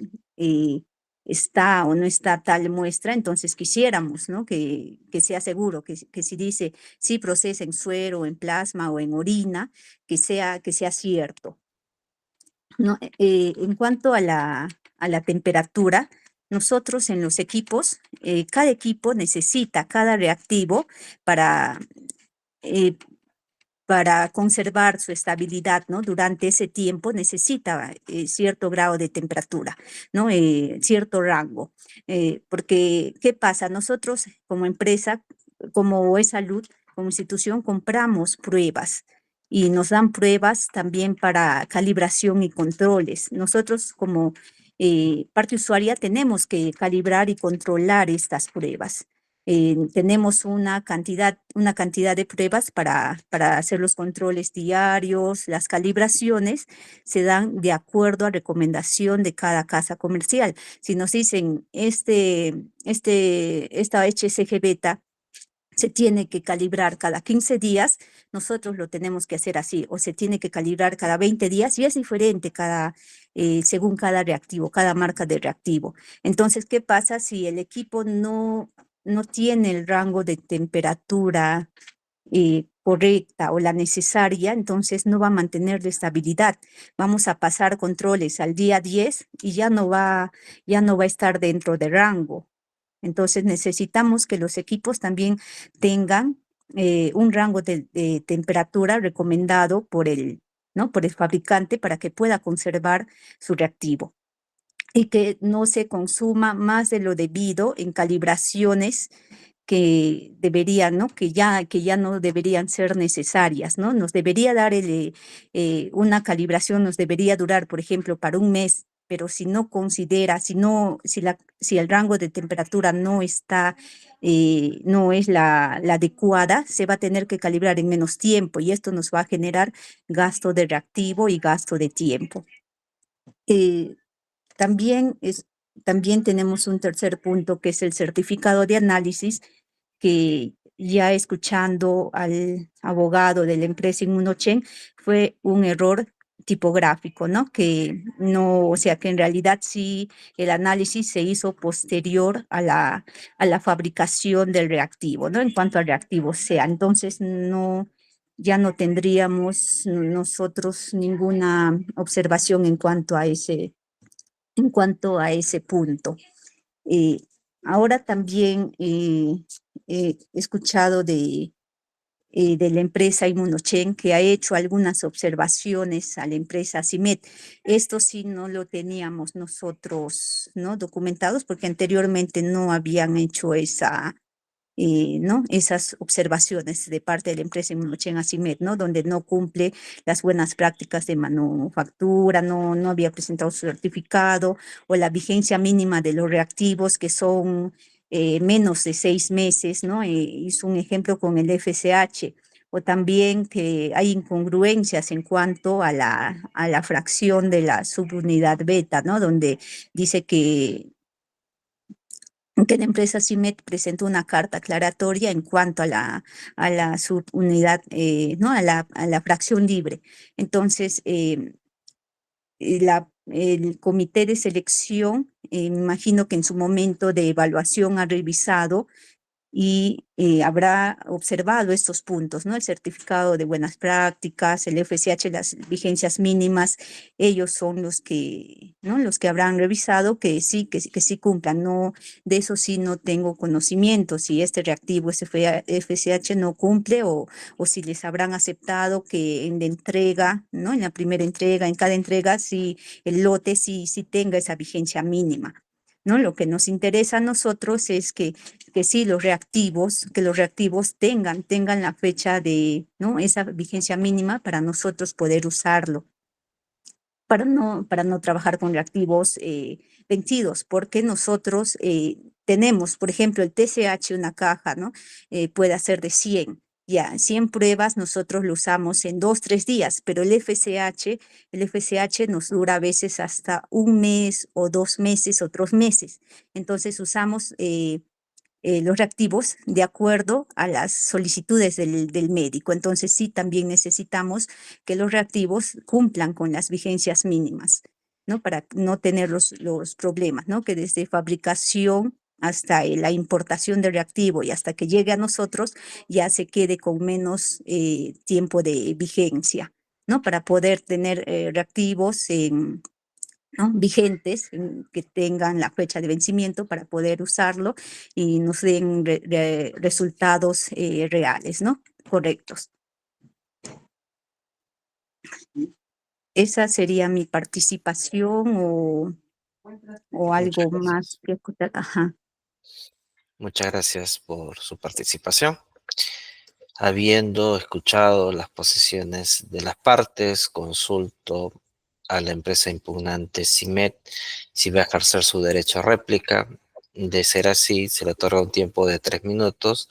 está o no está tal muestra, entonces quisiéramos, ¿no? Que sea seguro, que si dice sí procesa en suero, en plasma o en orina, que sea cierto, ¿no? En cuanto a la temperatura, nosotros en los equipos, cada equipo necesita cada reactivo para eh, conservar su estabilidad, ¿no? Durante ese tiempo necesita cierto grado de temperatura, ¿no? Cierto rango. Porque, ¿qué pasa? Nosotros como empresa, como es salud, como institución, compramos pruebas y nos dan pruebas también para calibración y controles. Nosotros como parte usuaria tenemos que calibrar y controlar estas pruebas. Tenemos una cantidad de pruebas para hacer los controles diarios. Las calibraciones se dan de acuerdo a recomendación de cada casa comercial. Si nos dicen esta HCG beta se tiene que calibrar cada 15 días, nosotros lo tenemos que hacer así, o se tiene que calibrar cada 20 días y es diferente según cada reactivo, cada marca de reactivo. Entonces, ¿qué pasa si el equipo no tiene el rango de temperatura correcta o la necesaria? Entonces no va a mantener la estabilidad. Vamos a pasar controles al día 10 y ya no va a estar dentro de rango. Entonces necesitamos que los equipos también tengan un rango de temperatura recomendado ¿no? por el fabricante para que pueda conservar su reactivo y que no se consuma más de lo debido en calibraciones que deberían, ¿no? Que ya no deberían ser necesarias, ¿no? Nos debería dar una calibración, nos debería durar, por ejemplo, para un mes, pero si no considera, si el rango de temperatura no está, no es la adecuada, se va a tener que calibrar en menos tiempo y esto nos va a generar gasto de reactivo y gasto de tiempo. Eh, también tenemos un tercer punto que es el certificado de análisis, que ya escuchando al abogado de la empresa Inmunochen fue un error tipográfico, ¿no? O sea, que en realidad sí el análisis se hizo posterior a la fabricación del reactivo, ¿no? En cuanto al reactivo sea. Entonces, ya no tendríamos nosotros ninguna observación en cuanto a ese punto. Ahora también he escuchado de la empresa Inmunochen que ha hecho algunas observaciones a la empresa CIMED. Esto sí no lo teníamos nosotros, ¿no? Documentados porque anteriormente no habían hecho ¿no? Esas observaciones de parte de la empresa Inmunochen Asimed, ¿no? Donde no cumple las buenas prácticas de manufactura, no había presentado su certificado o la vigencia mínima de los reactivos que son menos de 6 meses, ¿no? Hizo un ejemplo con el FSH, o también que hay incongruencias en cuanto a la fracción de la subunidad beta, ¿no? Donde dice que la empresa CIMED presentó una carta aclaratoria en cuanto a la subunidad, ¿no? A la fracción libre. Entonces, el comité de selección, me imagino que en su momento de evaluación ha revisado y habrá observado estos puntos, ¿no? El certificado de buenas prácticas, el FSH, las vigencias mínimas, ellos son los que, ¿no? Los que habrán revisado que sí cumplan, no, de eso sí no tengo conocimiento, si este reactivo, FSH no cumple o si les habrán aceptado que en la entrega, ¿no? En la primera entrega, en cada entrega, sí, el lote sí tenga esa vigencia mínima, ¿no? Lo que nos interesa a nosotros es que sí, que los reactivos tengan la fecha de, ¿no? Esa vigencia mínima para nosotros poder usarlo, para no trabajar con reactivos vencidos, porque nosotros tenemos, por ejemplo, el TCH, una caja, ¿no? Puede ser de 100. Ya, 100 pruebas nosotros lo usamos en 2, 3 días, pero el FSH nos dura a veces hasta 1 mes o 2 meses, otros meses. Entonces usamos los reactivos de acuerdo a las solicitudes del médico. Entonces sí, también necesitamos que los reactivos cumplan con las vigencias mínimas, ¿no? Para no tener los problemas, ¿no? Que desde fabricación hasta la importación del reactivo y hasta que llegue a nosotros ya se quede con menos tiempo de vigencia, ¿no? Para poder tener reactivos ¿no? Vigentes, que tengan la fecha de vencimiento para poder usarlo y nos den resultados reales, ¿no? Correctos. Esa sería mi participación o algo Muchas más gracias. que acotar. Ajá. Muchas gracias por su participación. Habiendo escuchado las posiciones de las partes, consulto a la empresa impugnante CIMED si va a ejercer su derecho a réplica. De ser así, se le otorga un tiempo de 3 minutos.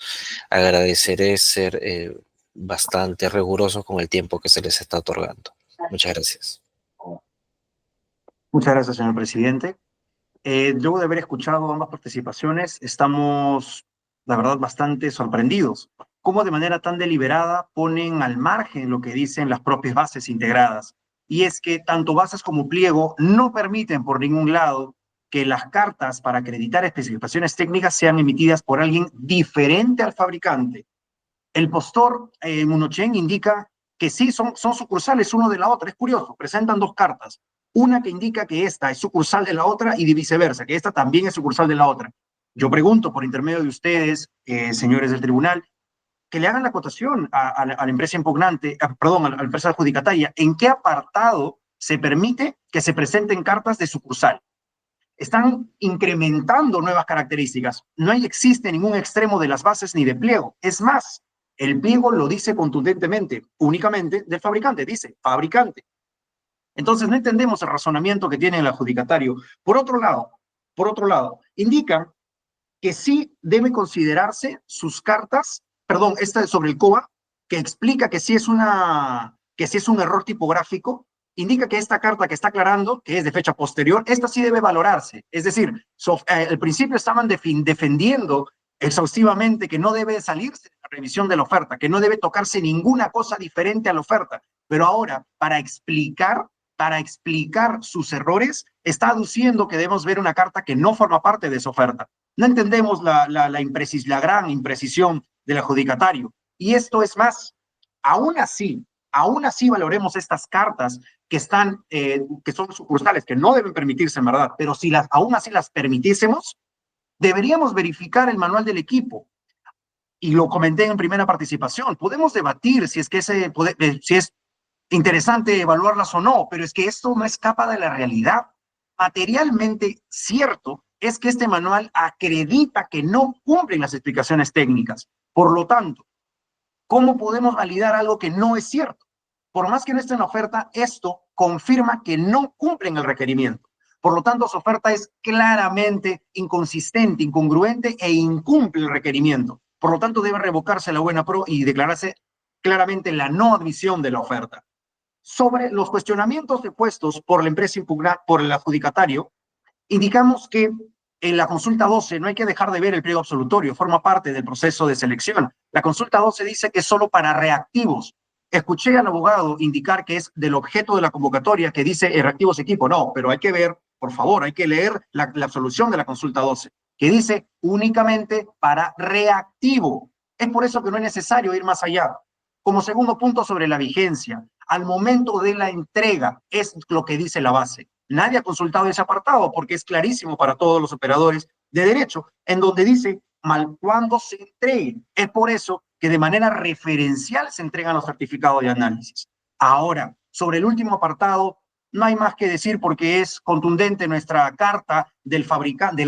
Agradeceré ser bastante riguroso con el tiempo que se les está otorgando. Muchas gracias. Muchas gracias, señor presidente. Luego de haber escuchado ambas participaciones, estamos, la verdad, bastante sorprendidos. Cómo de manera tan deliberada ponen al margen lo que dicen las propias bases integradas. Y es que tanto bases como pliego no permiten por ningún lado que las cartas para acreditar especificaciones técnicas sean emitidas por alguien diferente al fabricante. El postor Munochen indica que sí son sucursales uno de la otra. Es curioso, presentan 2 cartas. Una que indica que esta es sucursal de la otra y viceversa, que esta también es sucursal de la otra. Yo pregunto por intermedio de ustedes, señores del tribunal, que le hagan la acotación a la empresa impugnante, perdón, a la empresa adjudicataria, ¿en qué apartado se permite que se presenten cartas de sucursal? Están incrementando nuevas características. No existe ningún extremo de las bases ni de pliego. Es más, el pliego lo dice contundentemente, únicamente del fabricante, dice fabricante. Entonces no entendemos el razonamiento que tiene el adjudicatario. Por otro lado, indican que sí debe considerarse sus cartas, perdón, esta es sobre el COA, que explica que sí es un error tipográfico, indica que esta carta que está aclarando, que es de fecha posterior, esta sí debe valorarse. Es decir, al principio estaban defendiendo exhaustivamente que no debe salirse de la revisión de la oferta, que no debe tocarse ninguna cosa diferente a la oferta, pero ahora, para explicar sus errores, está aduciendo que debemos ver una carta que no forma parte de esa oferta. No entendemos la gran imprecisión del adjudicatario. Y esto es más, aún así valoremos estas cartas que son sucursales, que no deben permitirse en verdad, pero si aún así las permitiésemos, deberíamos verificar el manual del equipo. Y lo comenté en primera participación. Podemos debatir si es interesante evaluarlas o no, pero es que esto no escapa de la realidad. Materialmente cierto es que este manual acredita que no cumplen las explicaciones técnicas. Por lo tanto, ¿cómo podemos validar algo que no es cierto? Por más que no esté en la oferta, esto confirma que no cumplen el requerimiento. Por lo tanto, su oferta es claramente inconsistente, incongruente e incumple el requerimiento. Por lo tanto, debe revocarse la buena pro y declararse claramente la no admisión de la oferta. Sobre los cuestionamientos depuestos por la empresa impugnada, por el adjudicatario, indicamos que en la consulta 12 no hay que dejar de ver el pliego absolutorio, forma parte del proceso de selección. La consulta 12 dice que es solo para reactivos. Escuché al abogado indicar que es del objeto de la convocatoria que dice reactivos equipo. No, pero hay que ver, por favor, hay que leer la absolución de la consulta 12, que dice únicamente para reactivo. Es por eso que no es necesario ir más allá. Como segundo punto sobre la vigencia, al momento de la entrega, es lo que dice la base. Nadie ha consultado ese apartado porque es clarísimo para todos los operadores de derecho, en donde dice mal cuando se entreguen. Es por eso que de manera referencial se entregan los certificados de análisis. Ahora, sobre el último apartado, no hay más que decir porque es contundente nuestra carta del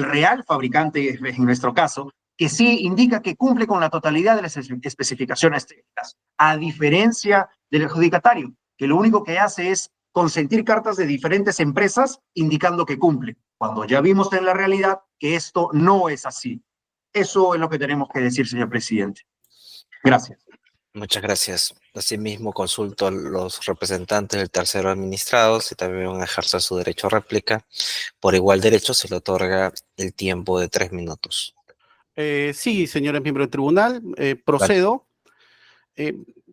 real fabricante, en nuestro caso, que sí indica que cumple con la totalidad de las especificaciones técnicas, a diferencia del adjudicatario, que lo único que hace es consentir cartas de diferentes empresas indicando que cumple, cuando ya vimos en la realidad que esto no es así. Eso es lo que tenemos que decir, señor presidente. Gracias. Muchas gracias. Asimismo, consulto a los representantes del tercero administrado si también van a ejercer su derecho a réplica. Por igual derecho se le otorga el tiempo de 3 minutos. Sí, señores miembros del tribunal, procedo.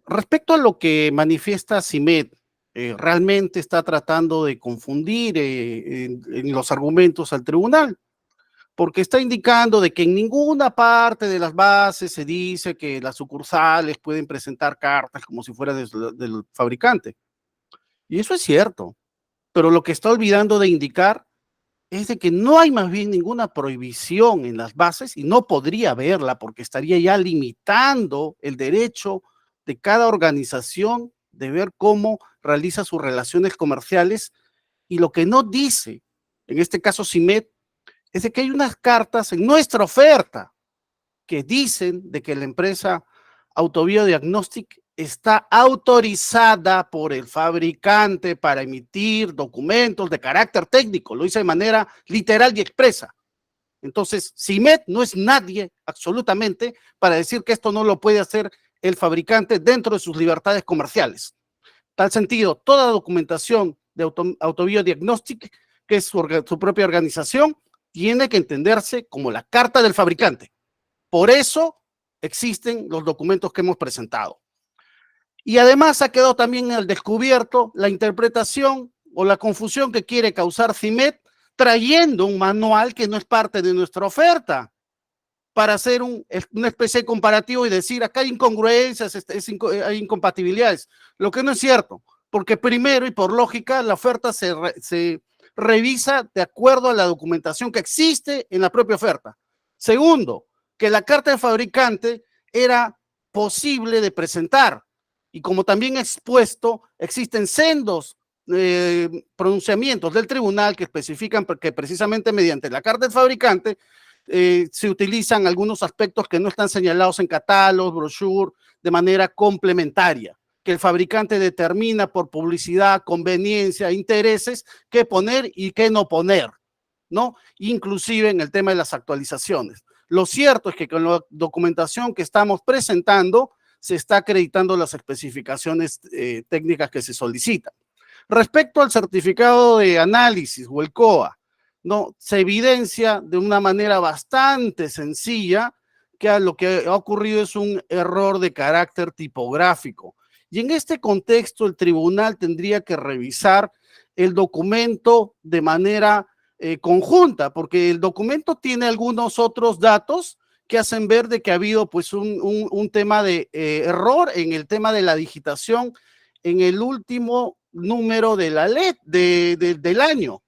Respecto a lo que manifiesta CIMED, realmente está tratando de confundir en los argumentos al tribunal, porque está indicando de que en ninguna parte de las bases se dice que las sucursales pueden presentar cartas como si fuera del fabricante. Y eso es cierto, pero lo que está olvidando de indicar es de que no hay más bien ninguna prohibición en las bases y no podría haberla porque estaría ya limitando el derecho de cada organización de ver cómo realiza sus relaciones comerciales, y lo que no dice, en este caso CIMED, es de que hay unas cartas en nuestra oferta que dicen de que la empresa Autobiodiagnostic está autorizada por el fabricante para emitir documentos de carácter técnico. Lo dice de manera literal y expresa. Entonces, CIMED no es nadie absolutamente para decir que esto no lo puede hacer el fabricante dentro de sus libertades comerciales. Tal sentido, toda documentación de Autobiodiagnostic, que es su propia organización, tiene que entenderse como la carta del fabricante. Por eso existen los documentos que hemos presentado. Y además ha quedado también al descubierto la interpretación o la confusión que quiere causar CIMED trayendo un manual que no es parte de nuestra oferta para hacer una especie de comparativo y decir acá hay incongruencias, hay incompatibilidades, lo que no es cierto, porque primero y por lógica la oferta se revisa de acuerdo a la documentación que existe en la propia oferta. Segundo, que la carta del fabricante era posible de presentar. Y como también expuesto, existen sendos pronunciamientos del tribunal que especifican que precisamente mediante la carta del fabricante se utilizan algunos aspectos que no están señalados en catálogos, brochure, de manera complementaria, que el fabricante determina por publicidad, conveniencia, intereses, qué poner y qué no poner, ¿no? Inclusive en el tema de las actualizaciones. Lo cierto es que con la documentación que estamos presentando se está acreditando las especificaciones técnicas que se solicitan. Respecto al certificado de análisis o el COA, ¿no? Se evidencia de una manera bastante sencilla que lo que ha ocurrido es un error de carácter tipográfico. Y en este contexto el tribunal tendría que revisar el documento de manera conjunta, porque el documento tiene algunos otros datos que hacen ver de que ha habido pues un tema de error en el tema de la digitación en el último número de la LED del año,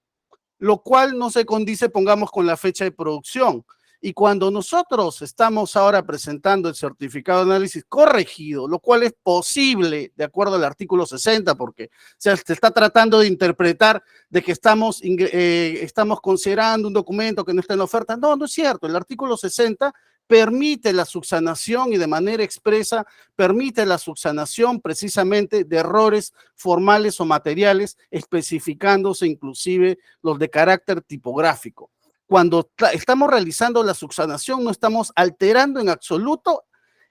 lo cual no se condice, pongamos, con la fecha de producción. Y cuando nosotros estamos ahora presentando el certificado de análisis corregido, lo cual es posible de acuerdo al artículo 60, porque se está tratando de interpretar de que estamos considerando un documento que no está en la oferta. No, no es cierto. El artículo 60 permite la subsanación y de manera expresa permite la subsanación precisamente de errores formales o materiales, especificándose inclusive los de carácter tipográfico. Cuando estamos realizando la subsanación no estamos alterando en absoluto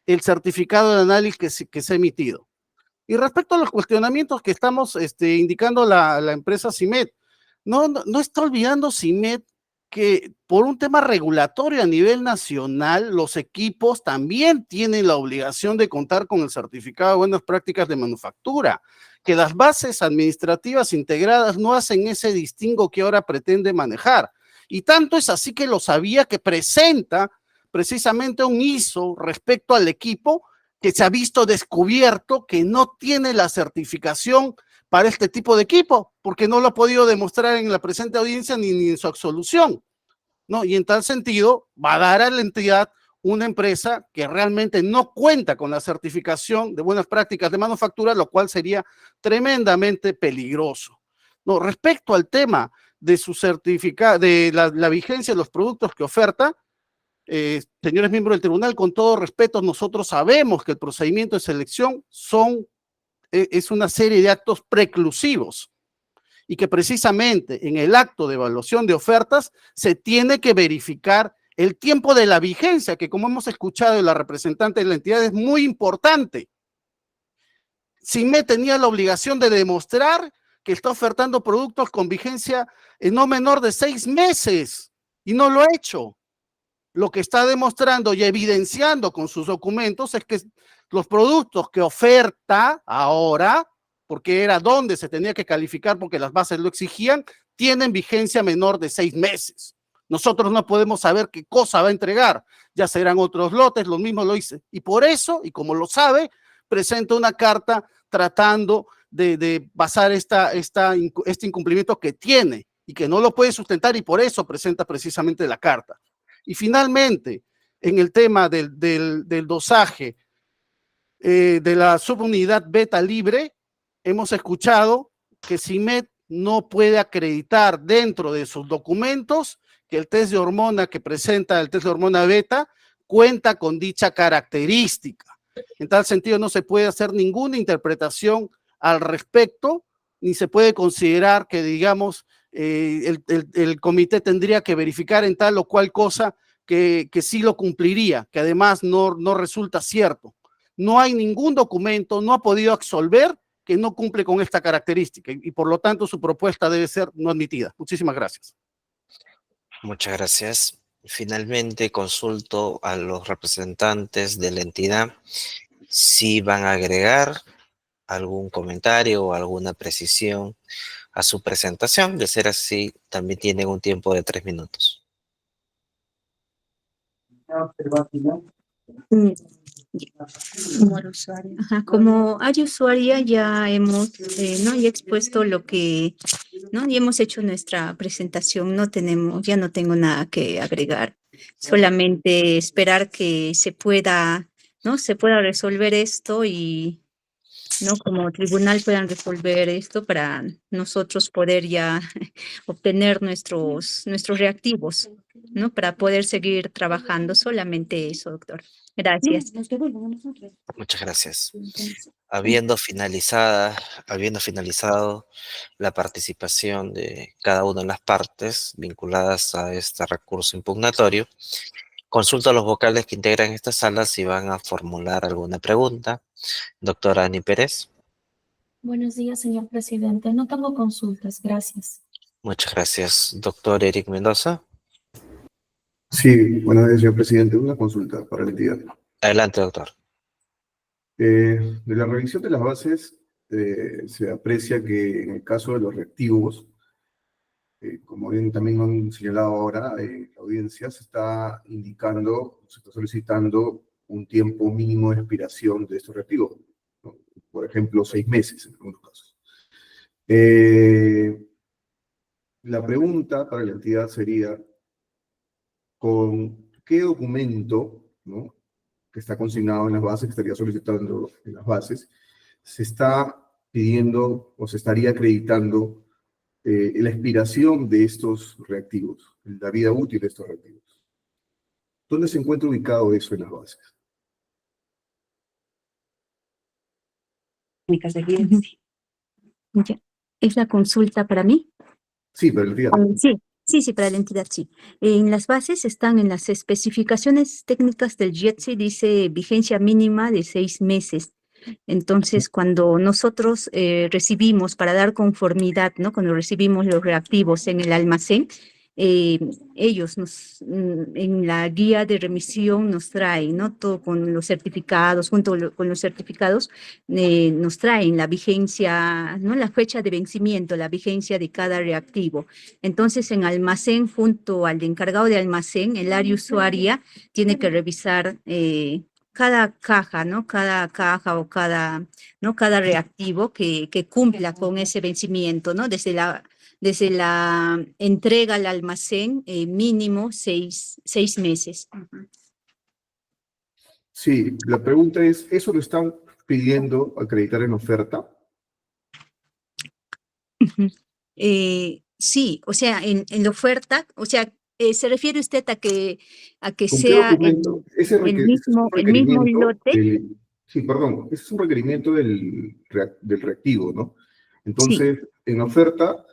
el certificado de análisis que se ha emitido. Y respecto a los cuestionamientos que estamos indicando la empresa CIMED, no está olvidando CIMED que por un tema regulatorio a nivel nacional, los equipos también tienen la obligación de contar con el certificado de buenas prácticas de manufactura, que las bases administrativas integradas no hacen ese distingo que ahora pretende manejar. Y tanto es así que lo sabía que presenta precisamente un ISO respecto al equipo que se ha visto descubierto que no tiene la certificación para este tipo de equipo, porque no lo ha podido demostrar en la presente audiencia ni en su absolución, ¿no? Y en tal sentido va a dar a la entidad una empresa que realmente no cuenta con la certificación de buenas prácticas de manufactura, lo cual sería tremendamente peligroso. No, respecto al tema de su certificado, de la vigencia de los productos que oferta, señores miembros del tribunal, con todo respeto, nosotros sabemos que el procedimiento de selección es una serie de actos preclusivos y que precisamente en el acto de evaluación de ofertas se tiene que verificar el tiempo de la vigencia, que como hemos escuchado de la representante de la entidad es muy importante. CIMED tenía la obligación de demostrar que está ofertando productos con vigencia no menor de 6 meses y no lo ha hecho. Lo que está demostrando y evidenciando con sus documentos es que los productos que oferta ahora, porque era donde se tenía que calificar porque las bases lo exigían, tienen vigencia menor de 6 meses. Nosotros no podemos saber qué cosa va a entregar, ya serán otros lotes, lo mismo lo hice. Y por eso, y como lo sabe, presenta una carta tratando de basar este incumplimiento que tiene y que no lo puede sustentar, y por eso presenta precisamente la carta. Y finalmente, en el tema del dosaje de la subunidad beta libre, hemos escuchado que CIMED no puede acreditar dentro de sus documentos que el test de hormona que presenta el test de hormona beta cuenta con dicha característica. En tal sentido, no se puede hacer ninguna interpretación al respecto, ni se puede considerar que, digamos, el comité tendría que verificar en tal o cual cosa que sí lo cumpliría, que además no resulta cierto. No hay ningún documento, no ha podido absolver que no cumple con esta característica y por lo tanto su propuesta debe ser no admitida. Muchísimas gracias. Muchas gracias. Finalmente consulto a los representantes de la entidad si van a agregar algún comentario o alguna precisión a su presentación. De ser así, también tienen un tiempo de 3 minutos. Como área usuaria ya hemos ¿no? ya expuesto lo que, ¿no? Ya hemos hecho nuestra presentación, ya no tengo nada que agregar, solamente esperar que se pueda resolver esto y ¿no? Como tribunal puedan resolver esto para nosotros poder ya obtener nuestros reactivos, ¿no? Para poder seguir trabajando. Solamente eso, doctor. Gracias. Muchas gracias. Habiendo finalizado la participación de cada una de las partes vinculadas a este recurso impugnatorio, consulto a los vocales que integran esta sala si van a formular alguna pregunta. Doctora Ani Pérez. Buenos días, señor presidente. No tengo consultas, gracias. Muchas gracias. Doctor Eric Mendoza. Sí, buenos días, señor presidente. Una consulta para la entidad. Adelante, doctor. De la revisión de las bases, se aprecia que en el caso de los reactivos, como bien también han señalado ahora, la audiencia se está indicando, se está solicitando un tiempo mínimo de expiración de estos reactivos, ¿no? Por ejemplo, 6 meses en algunos casos. La pregunta para la entidad sería, ¿con qué documento, ¿no? que está consignado en las bases, que estaría solicitando en las bases, se está pidiendo o se estaría acreditando la expiración de estos reactivos, la vida útil de estos reactivos? ¿Dónde se encuentra ubicado eso en las bases? Ya. ¿Es la consulta para mí? Sí, para la entidad. Sí, para la entidad, sí. En las bases están en las especificaciones técnicas del JETSI, dice vigencia mínima de 6 meses. Entonces, cuando nosotros recibimos, para dar conformidad, ¿no? Cuando recibimos los reactivos en el almacén, ellos en la guía de remisión nos traen, ¿no? Todo con los certificados, con los certificados, nos traen la vigencia, ¿no? La fecha de vencimiento, la vigencia de cada reactivo. Entonces, en almacén, junto al encargado de almacén, el área usuaria tiene que revisar cada caja, ¿no? Cada caja o ¿no? Cada reactivo que cumpla con ese vencimiento, ¿no? Desde la entrega al almacén, mínimo 6 meses. Sí, la pregunta es, ¿eso lo están pidiendo acreditar en oferta? Sí, o sea, en la oferta, o sea, ¿se refiere usted a que ¿Con qué sea documento? Ese es un el mismo requerimiento lote? sí, perdón, ese es un requerimiento del reactivo, ¿no? Sí, Entonces, en oferta,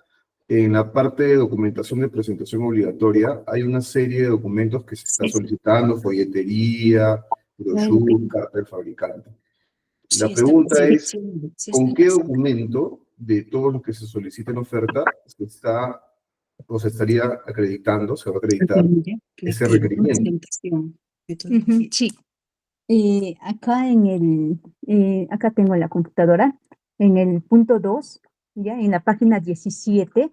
en la parte de documentación de presentación obligatoria, hay una serie de documentos que se está sí, solicitando, folletería, brochure, carta del fabricante. La sí, pregunta sí, es, ¿con qué documento de todos los que se solicita en oferta se está o se estaría acreditando, se va a acreditar ese requerimiento? Ujú, sí. Acá tengo la computadora, en el punto 2, ya en la página 17,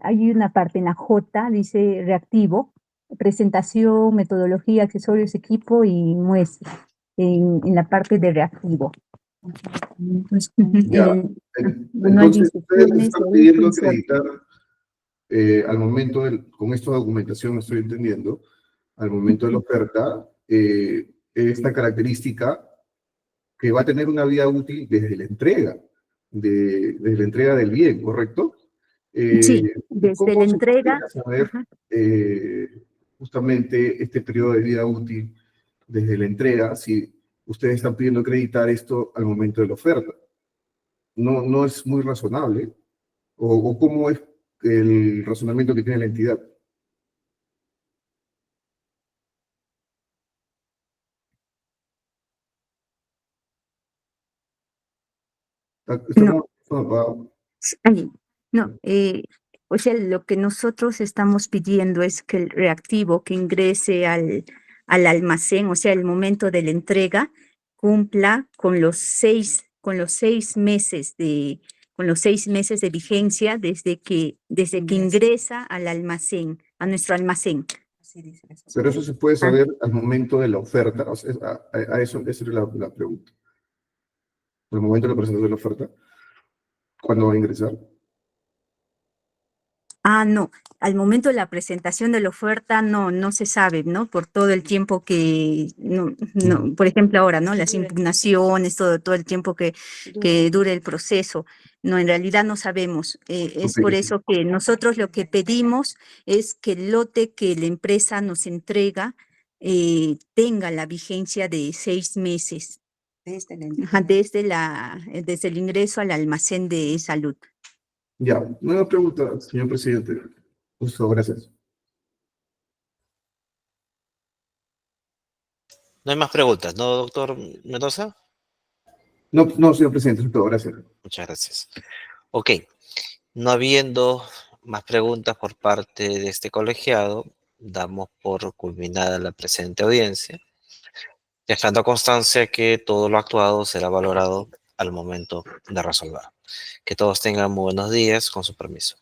hay una parte en la J, dice reactivo, presentación, metodología, accesorios, equipo y muestra, en la parte de reactivo. Ya, Manual de entonces ustedes instrucciones, están el pidiendo consorcio. acreditar al momento con esta documentación, estoy entendiendo, al momento de la oferta, esta característica que va a tener una vida útil desde la entrega, desde la entrega del bien, ¿correcto? Sí, desde la ¿Cómo se entrega. podría saber Ajá. justamente este periodo de vida útil desde la entrega si ustedes están pidiendo acreditar esto al momento de la oferta? No es muy razonable. ¿O cómo es el razonamiento que tiene la entidad? No, Estamos apagados. ahí, no, o sea, lo que nosotros estamos pidiendo es que el reactivo que ingrese al almacén, o sea, el momento de la entrega, cumpla con los 6 meses de vigencia desde que ingresa al almacén, a nuestro almacén. Pero eso se puede Ah, saber al momento de la oferta. O sea, esa era la pregunta. Al momento de la presentación de la oferta, ¿cuándo va a ingresar? No, al momento de la presentación de la oferta no se sabe, ¿no? Por todo el tiempo no, por ejemplo ahora, ¿no? Las impugnaciones, todo el tiempo que dure el proceso. No, en realidad no sabemos. Es Ok, por eso que nosotros lo que pedimos es que el lote que la empresa nos entrega tenga la vigencia de 6 meses. Ajá, desde el ingreso al almacén de salud. ya. Nueva pregunta, señor presidente. Justo, gracias. No hay más preguntas, ¿no, doctor Mendoza? No, señor presidente, eso es todo. Gracias. Muchas gracias. Ok, no habiendo más preguntas por parte de este colegiado, damos por culminada la presente audiencia, dejando constancia que todo lo actuado será valorado al momento de resolver. Que todos tengan muy buenos días, con su permiso.